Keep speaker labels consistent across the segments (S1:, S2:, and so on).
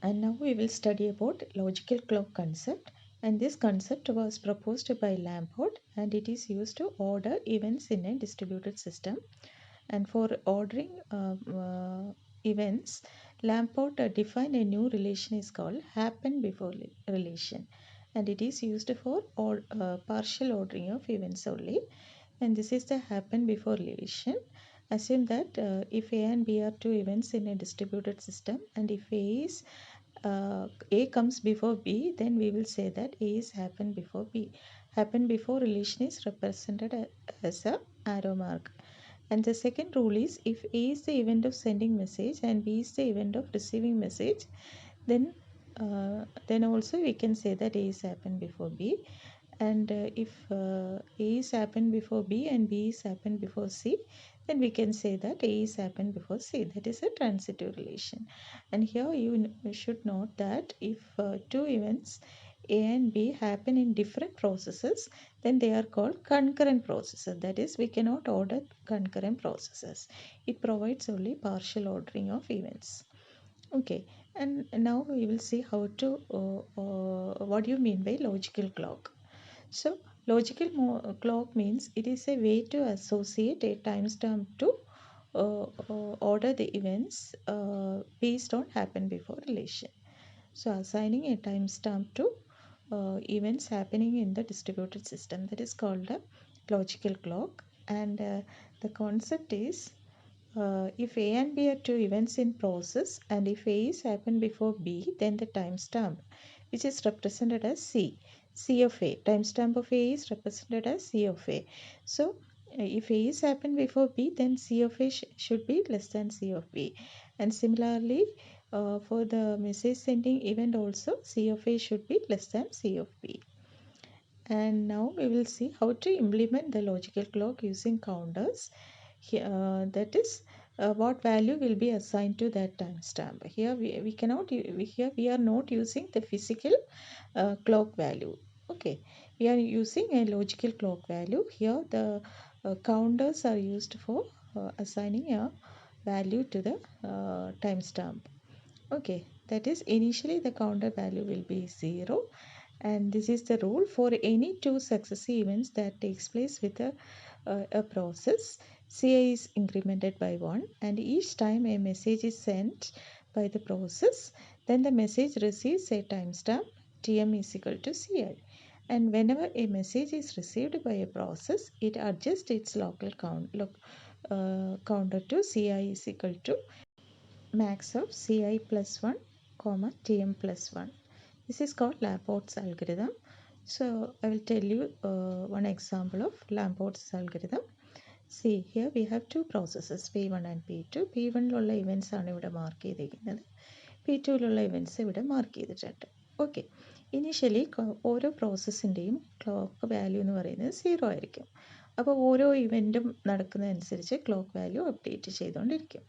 S1: And now we will study about logical clock concept, and this concept was proposed by Lamport and it is used to order events in a distributed system. And for ordering events, Lamport defined a new relation is called happen before relation, and it is used for partial ordering of events only. And this is the happen before relation. Assume that if A and B are two events in a distributed system, and if A comes before B, then we will say that A is happen before B. Happen before relation is represented as a arrow mark. And the second rule is if A is the event of sending message and B is the event of receiving message, then also we can say that A is happen before B. And if A is happened before B and B is happened before C, then we can say that A is happened before C. That is a transitive relation. And here you should note that if two events A and B happen in different processes, then they are called concurrent processes. That is, we cannot order concurrent processes. It provides only partial ordering of events. Okay, and now we will see how to what do you mean by logical clock. So, logical clock means it is a way to associate a timestamp to order the events based on happen before relation. So, assigning a timestamp to events happening in the distributed system, that is called a logical clock. And the concept is if A and B are two events in process and if A is happened before B, then the timestamp which is represented as C of A. Timestamp of A is represented as C of A. So if A is happened before B, then C of A should be less than C of B. And similarly, for the message sending event also, C of A should be less than C of B. And now we will see how to implement the logical clock using counters. That is, what value will be assigned to that timestamp. Here we cannot here we are not using the physical clock value. Okay, we are using a logical clock value. Here the counters are used for assigning a value to the timestamp. Okay, that is initially the counter value will be 0, and this is the rule for any two successive events that takes place with a process. Ci is incremented by 1, and each time a message is sent by the process, then the message receives a timestamp Tm is equal to Ci. And whenever a message is received by a process, it adjusts its local counter to Ci is equal to max of Ci plus 1, comma Tm plus 1. This is called Lamport's algorithm. So I will tell you one example of Lamport's algorithm. See, here we have two processes P1 and P2. P1 events ആണ് ഇവിടെ mark ചെയ്തിരിക്കുന്നത്. P2 events ഇവിടെ mark ചെയ്തിട്ടുണ്ട്. Okay, initially ഓരോ പ്രോസസ്സിൻ്റെയും clock value എന്ന് പറയുന്നത് 0 ആയിരിക്കും. അപ്പോൾ ഓരോ ഇവൻറ്റും നടക്കുന്നതനുസരിച്ച് ക്ലോക്ക് വാല്യൂ അപ്ഡേറ്റ് ചെയ്തുകൊണ്ടിരിക്കും.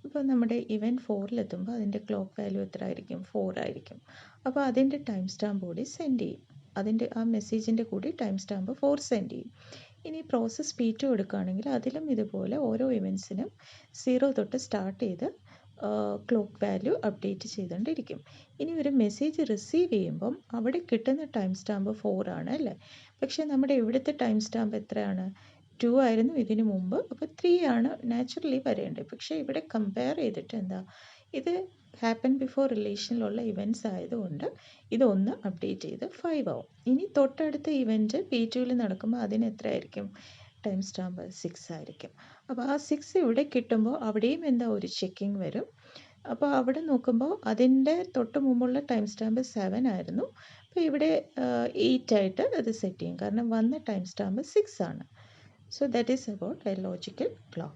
S1: ഇപ്പോൾ നമ്മുടെ ഇവൻറ്റ് 4-ലെത്തുമ്പോൾ അതിൻ്റെ ക്ലോക്ക് വാല്യൂ എത്ര ആയിരിക്കും? 4 ആയിരിക്കും. അപ്പോൾ അതിൻ്റെ ടൈം സ്റ്റാമ്പ് കൂടി സെൻഡ് ചെയ്യും. അതിൻ്റെ ആ മെസ്സേജിൻ്റെ കൂടി ടൈം സ്റ്റാമ്പ് 4 സെൻഡ് ചെയ്യും. ഇനി പ്രോസസ്സ് P2 എടുക്കുകയാണെങ്കിൽ അതിലും ഇതുപോലെ ഓരോ ഇവൻറ്റ്സിനും 0 തൊട്ട് സ്റ്റാർട്ട് ചെയ്ത് ക്ലോക്ക് വാല്യൂ അപ്ഡേറ്റ് ചെയ്തുകൊണ്ടിരിക്കും. ഇനി ഒരു മെസ്സേജ് റിസീവ് ചെയ്യുമ്പം അവിടെ കിട്ടുന്ന ടൈം സ്റ്റാമ്പ് 4 ആണ് അല്ലേ? പക്ഷേ നമ്മുടെ ഇവിടുത്തെ ടൈം സ്റ്റാമ്പ് എത്രയാണ്? 2 ആയിരുന്നു ഇതിനു മുമ്പ്. അപ്പോൾ 3 ആണ് നാച്ചുറലി വരേണ്ടത്. പക്ഷേ ഇവിടെ കമ്പയർ ചെയ്തിട്ട് എന്താ, ഇത് ഹാപ്പൻ ബിഫോർ റിലേഷനിലുള്ള ഇവൻറ്റ്സ് ആയതുകൊണ്ട് ഇതൊന്ന് അപ്ഡേറ്റ് ചെയ്ത് 5 ആവും. ഇനി തൊട്ടടുത്ത ഇവൻറ്റ് P2 നടക്കുമ്പോൾ അതിന് എത്രയായിരിക്കും? ടൈം സ്റ്റാമ്പ് 6 ആയിരിക്കും. അപ്പോൾ ആ 6 ഇവിടെ കിട്ടുമ്പോൾ അവിടെയും എന്താ ഒരു ചെക്കിങ് വരും. അപ്പോൾ അവിടെ നോക്കുമ്പോൾ അതിൻ്റെ തൊട്ട് മുമ്പുള്ള ടൈം സ്റ്റാമ്പ് 7 ആയിരുന്നു. അപ്പോൾ ഇവിടെ 8 ആയിട്ട് അത് സെറ്റ് ചെയ്യും. കാരണം വന്ന ടൈം സ്റ്റാമ്പ് 6 ആണ്. So that is about a logical clock.